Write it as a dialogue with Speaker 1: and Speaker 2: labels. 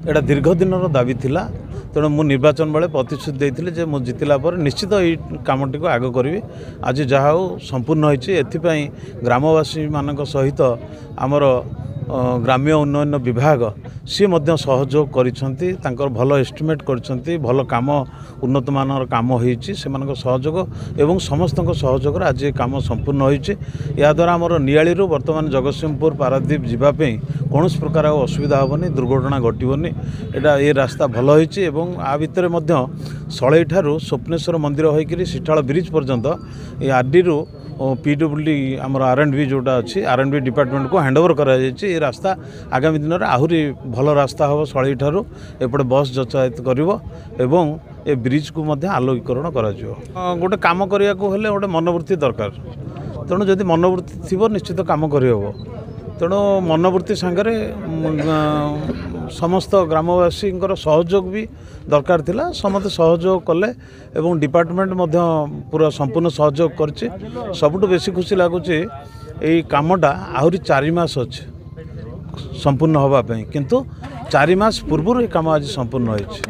Speaker 1: एटा दीर्घ दिन दाबी थिला तेणु मु निर्वाचन बेले प्रतिश्रुति देइथिले जे मु जितिला पर निश्चित एई कामटी को आग करी आज जहा हो संपूर्ण होइछि। एथिपई ग्रामवासी मानक सहित आमर ग्राम्य उन्नयन विभाग सी मध्य सहयोग करिसंती तांकर भल एस्टिमेट करिसंती भल काम उन्नत मानर काम होइछि से मानक सहयोग एवं समस्त सहयोग आज ये काम संपूर्ण होइछि। या द्वारा आमर नियाली रो वर्तमान जगतसिंहपुर पारादीप जीवापी कौन प्रकार असुविधा हेनी दुर्घटना घटनी एटा ये रास्ता भल होइछि एवं आ भितर मध्य सलई ठारू स्वप्नेश्वर मंदिर होइकरी सिठाल ब्रिज पर्यंत ये आरडी रु पीडब्ल्यूडी आमर R&B जोटा अच्छी R&B डिपार्टमेंट को हैंडओवर करा ये रास्ता आगामी दिन में आहरी भल रास्ता हम सलई ठारू एपटे बस यातायात करिवो एवं ए ब्रिज को मध्य आलोकीकरण करा गोटे काम करिया को हेले गोटे मनोवृत्ति दरकार तेणु जदि मनोवृत्ति थिबो निश्चित काम करिहबो तेणु मनोवृत्ति सांगरे समस्त ग्रामवासी सहयोग भी दरकार थिला समस्त सहयोग कले एवं डिपार्टमेंट मध्य पूरा संपूर्ण सहयोग करछि। सबुठ बेसी खुशी लगुच यही कामटा आहरी 4 मास अच्छे संपूर्ण होगा किंतु 4 मास पूर्व ये काम आज संपूर्ण होइछि।